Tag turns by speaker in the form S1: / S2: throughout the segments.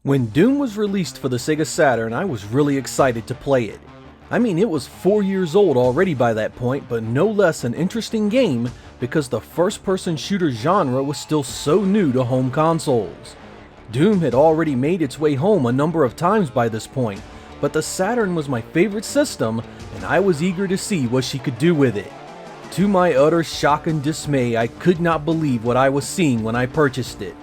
S1: When Doom was released for the Sega Saturn, I was really excited to play it. I mean, it was 4 years old already by that point, but no less an interesting game because the first-person shooter genre was still so new to home consoles. Doom had already made its way home a number of times by this point, but the Saturn was my favorite system and I was eager to see what she could do with it. To my utter shock and dismay, I could not believe what I was seeing when I purchased it.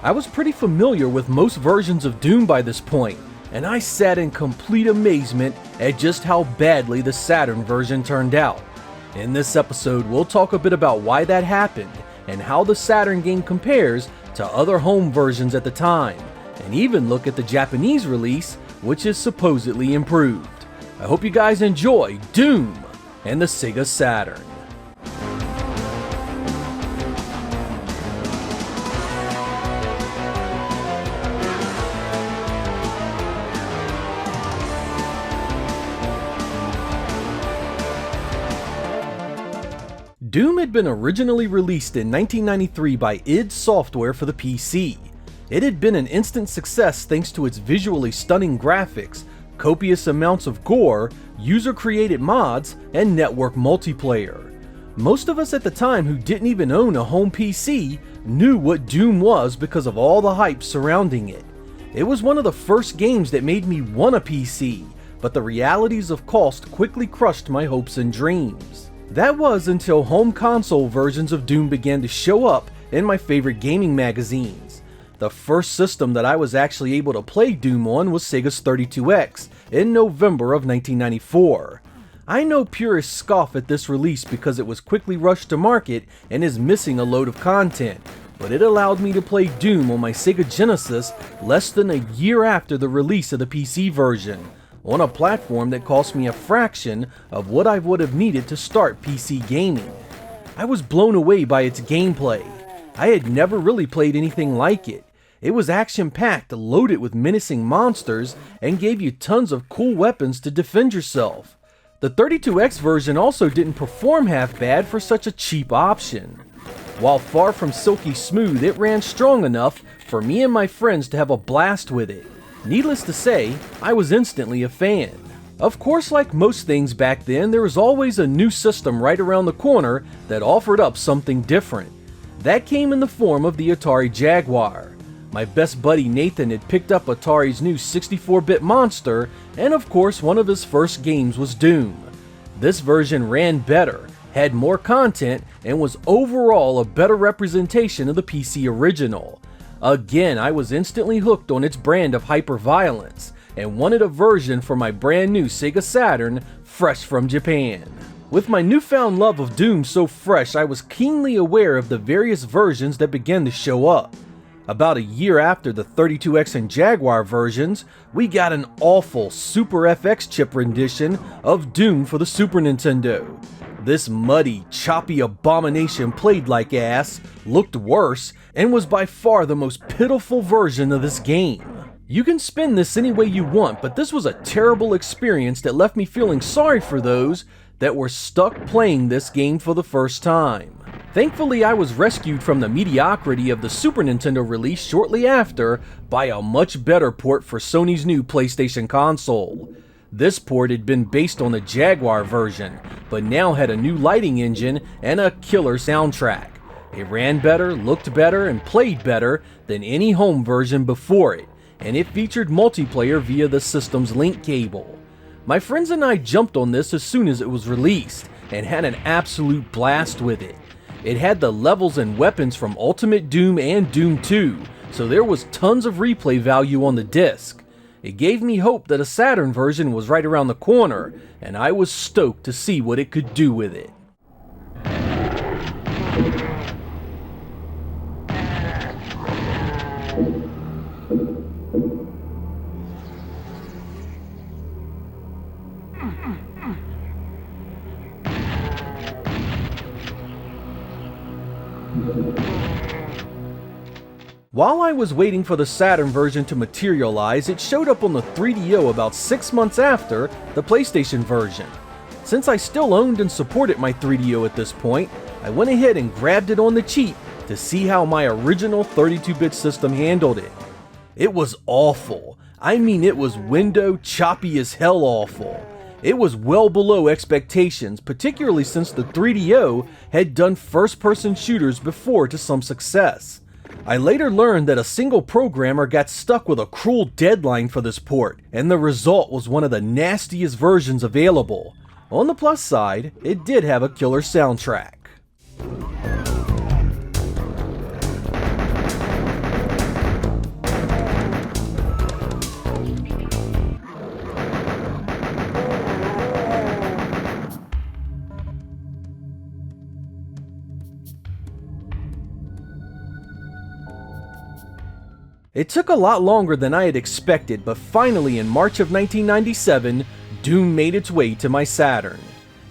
S1: I was pretty familiar with most versions of Doom by this point, and I sat in complete amazement at just how badly the Saturn version turned out. In this episode, we'll talk a bit about why that happened, and how the Saturn game compares to other home versions at the time, and even look at the Japanese release, which is supposedly improved. I hope you guys enjoy Doom and the Sega Saturn. Doom had been originally released in 1993 by id Software for the PC. It had been an instant success thanks to its visually stunning graphics, copious amounts of gore, user-created mods, and network multiplayer. Most of us at the time who didn't even own a home PC knew what Doom was because of all the hype surrounding it. It was one of the first games that made me want a PC, but the realities of cost quickly crushed my hopes and dreams. That was until home console versions of Doom began to show up in my favorite gaming magazines. The first system that I was actually able to play Doom on was Sega's 32X in November of 1994. I know purists scoff at this release because it was quickly rushed to market and is missing a load of content, but it allowed me to play Doom on my Sega Genesis less than a year after the release of the PC version, on a platform that cost me a fraction of what I would have needed to start PC gaming. I was blown away by its gameplay. I had never really played anything like it. It was action-packed, loaded with menacing monsters, and gave you tons of cool weapons to defend yourself. The 32X version also didn't perform half bad for such a cheap option. While far from silky smooth, it ran strong enough for me and my friends to have a blast with it. Needless to say, I was instantly a fan. Of course, like most things back then, there was always a new system right around the corner that offered up something different. That came in the form of the Atari Jaguar. My best buddy Nathan had picked up Atari's new 64-bit monster, and of course one of his first games was Doom. This version ran better, had more content, and was overall a better representation of the PC original. Again, I was instantly hooked on its brand of hyper-violence, and wanted a version for my brand new Sega Saturn, fresh from Japan. With my newfound love of Doom so fresh, I was keenly aware of the various versions that began to show up. About a year after the 32X and Jaguar versions, we got an awful Super FX chip rendition of Doom for the Super Nintendo. This muddy, choppy abomination played like ass, looked worse, and was by far the most pitiful version of this game. You can spin this any way you want, but this was a terrible experience that left me feeling sorry for those that were stuck playing this game for the first time. Thankfully, I was rescued from the mediocrity of the Super Nintendo release shortly after by a much better port for Sony's new PlayStation console. This port had been based on the Jaguar version, but now had a new lighting engine and a killer soundtrack. It ran better, looked better, and played better than any home version before it, and it featured multiplayer via the system's link cable. My friends and I jumped on this as soon as it was released, and had an absolute blast with it. It had the levels and weapons from Ultimate Doom and Doom 2, so there was tons of replay value on the disc. It gave me hope that a Saturn version was right around the corner, and I was stoked to see what it could do with it. While I was waiting for the Saturn version to materialize, it showed up on the 3DO about 6 months after the PlayStation version. Since I still owned and supported my 3DO at this point, I went ahead and grabbed it on the cheap to see how my original 32-bit system handled it. It was awful. I mean, it was window choppy as hell awful. It was well below expectations, particularly since the 3DO had done first-person shooters before to some success. I later learned that a single programmer got stuck with a cruel deadline for this port, and the result was one of the nastiest versions available. On the plus side, it did have a killer soundtrack. It took a lot longer than I had expected, but finally in March of 1997, Doom made its way to my Saturn.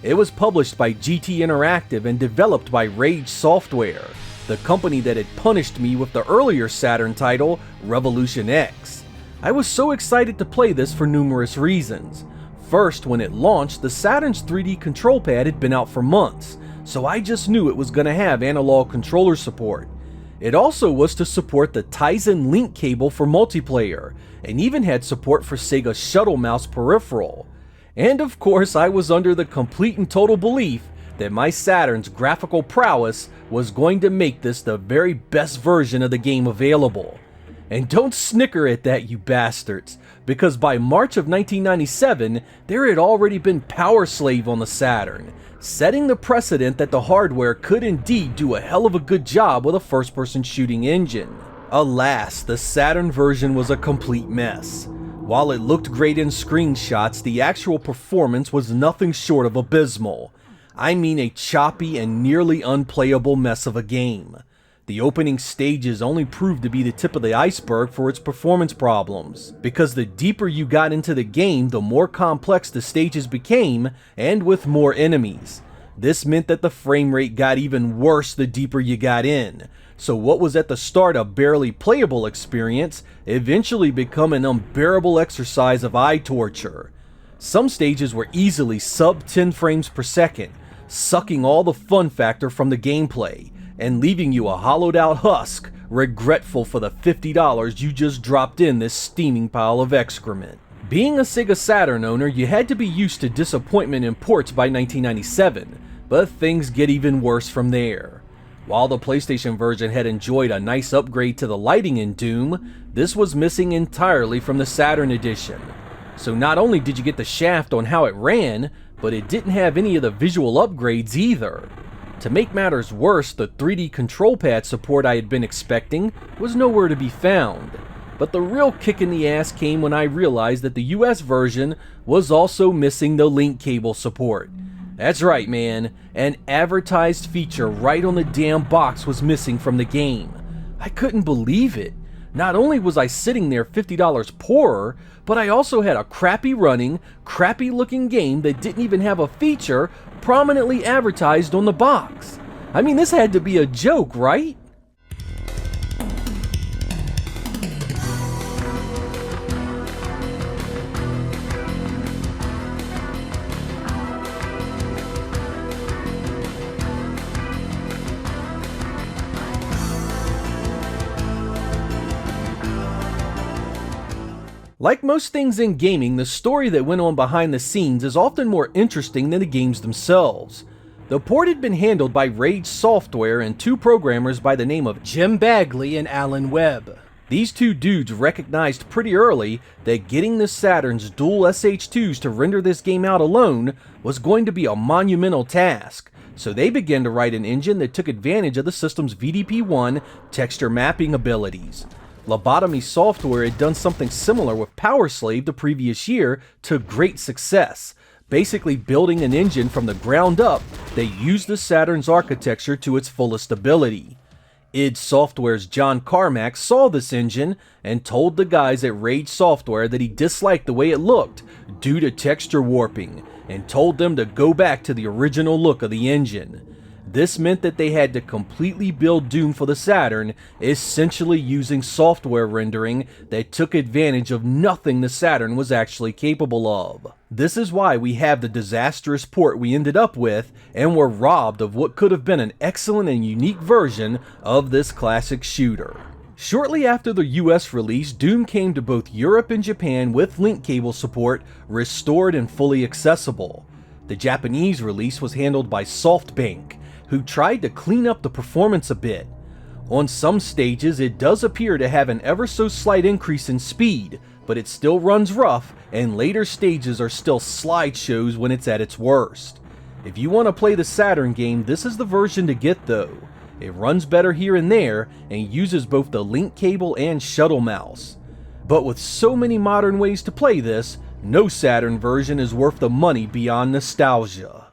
S1: It was published by GT Interactive and developed by Rage Software, the company that had punished me with the earlier Saturn title, Revolution X. I was so excited to play this for numerous reasons. First, when it launched, the Saturn's 3D control pad had been out for months, so I just knew it was going to have analog controller support. It also was to support the Tizen link cable for multiplayer, and even had support for Sega's Shuttle Mouse peripheral. And of course, I was under the complete and total belief that my Saturn's graphical prowess was going to make this the very best version of the game available. And don't snicker at that, you bastards, because by March of 1997, there had already been Powerslave on the Saturn, setting the precedent that the hardware could indeed do a hell of a good job with a first-person shooting engine. Alas, the Saturn version was a complete mess. While it looked great in screenshots, the actual performance was nothing short of abysmal. I mean a choppy and nearly unplayable mess of a game. The opening stages only proved to be the tip of the iceberg for its performance problems, because the deeper you got into the game, the more complex the stages became, and with more enemies. This meant that the frame rate got even worse the deeper you got in, so what was at the start a barely playable experience eventually became an unbearable exercise of eye torture. Some stages were easily sub 10 frames per second, sucking all the fun factor from the gameplay, and leaving you a hollowed out husk, regretful for the $50 you just dropped in this steaming pile of excrement. Being a Sega Saturn owner, you had to be used to disappointment in ports by 1997, but things get even worse from there. While the PlayStation version had enjoyed a nice upgrade to the lighting in Doom, this was missing entirely from the Saturn edition. So not only did you get the shaft on how it ran, but it didn't have any of the visual upgrades either. To make matters worse, the 3D control pad support I had been expecting was nowhere to be found. But the real kick in the ass came when I realized that the US version was also missing the link cable support. That's right, man, an advertised feature right on the damn box was missing from the game. I couldn't believe it. Not only was I sitting there $50 poorer, but I also had a crappy running, crappy looking game that didn't even have a feature prominently advertised on the box. I mean, this had to be a joke, right? Like most things in gaming, the story that went on behind the scenes is often more interesting than the games themselves. The port had been handled by Rage Software and two programmers by the name of Jim Bagley and Alan Webb. These two dudes recognized pretty early that getting the Saturn's dual SH2s to render this game out alone was going to be a monumental task, so they began to write an engine that took advantage of the system's VDP-1 texture mapping abilities. Lobotomy Software had done something similar with Powerslave the previous year to great success, basically building an engine from the ground up that used the Saturn's architecture to its fullest ability. id Software's John Carmack saw this engine and told the guys at Rage Software that he disliked the way it looked due to texture warping, and told them to go back to the original look of the engine. This meant that they had to completely build Doom for the Saturn, essentially using software rendering that took advantage of nothing the Saturn was actually capable of. This is why we have the disastrous port we ended up with, and were robbed of what could have been an excellent and unique version of this classic shooter. Shortly after the US release, Doom came to both Europe and Japan with link cable support restored and fully accessible. The Japanese release was handled by SoftBank, who tried to clean up the performance a bit. On some stages it does appear to have an ever so slight increase in speed, but it still runs rough, and later stages are still slideshows when it's at its worst. If you want to play the Saturn game, this is the version to get though. It runs better here and there, and uses both the link cable and shuttle mouse. But with so many modern ways to play this, no Saturn version is worth the money beyond nostalgia.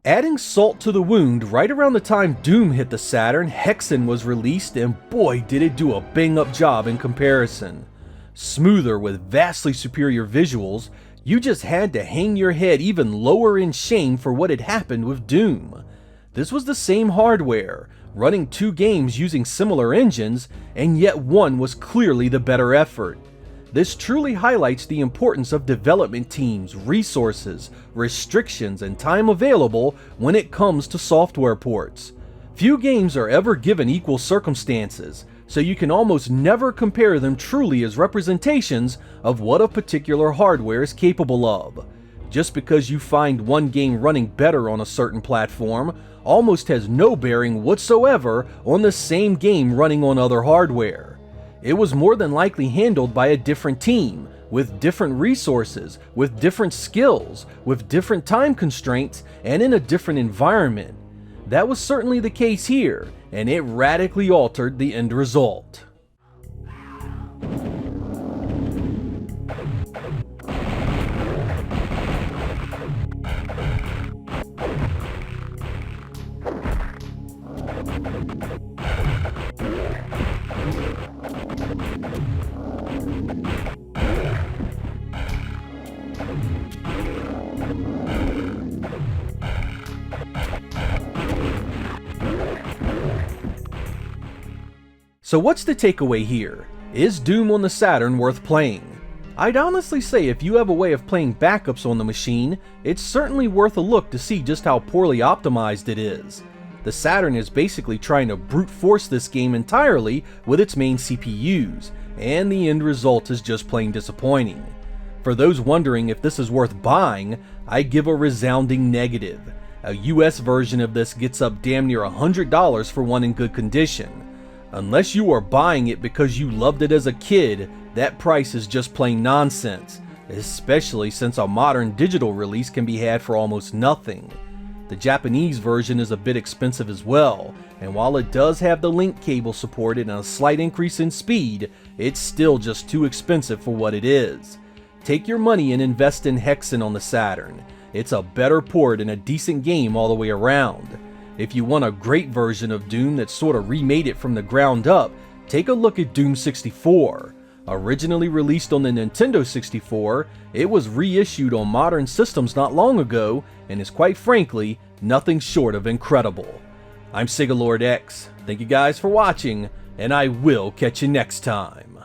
S1: Adding salt to the wound, right around the time Doom hit the Saturn, Hexen was released, and boy did it do a bang-up job in comparison. Smoother with vastly superior visuals, you just had to hang your head even lower in shame for what had happened with Doom. This was the same hardware, running two games using similar engines, and yet one was clearly the better effort. This truly highlights the importance of development teams, resources, restrictions, and time available when it comes to software ports. Few games are ever given equal circumstances, so you can almost never compare them truly as representations of what a particular hardware is capable of. Just because you find one game running better on a certain platform almost has no bearing whatsoever on the same game running on other hardware. It was more than likely handled by a different team, with different resources, with different skills, with different time constraints, and in a different environment. That was certainly the case here, and it radically altered the end result. So what's the takeaway here? Is Doom on the Saturn worth playing? I'd honestly say if you have a way of playing backups on the machine, it's certainly worth a look to see just how poorly optimized it is. The Saturn is basically trying to brute force this game entirely with its main CPUs, and the end result is just plain disappointing. For those wondering if this is worth buying, I give a resounding negative. A US version of this gets up damn near $100 for one in good condition. Unless you are buying it because you loved it as a kid, that price is just plain nonsense, especially since a modern digital release can be had for almost nothing. The Japanese version is a bit expensive as well, and while it does have the link cable supported and a slight increase in speed, it's still just too expensive for what it is. Take your money and invest in Hexen on the Saturn. It's a better port and a decent game all the way around. If you want a great version of Doom that sort of remade it from the ground up, take a look at Doom 64. Originally released on the Nintendo 64, it was reissued on modern systems not long ago, and is quite frankly, nothing short of incredible. I'm Sega X. Thank you guys for watching, and I will catch you next time.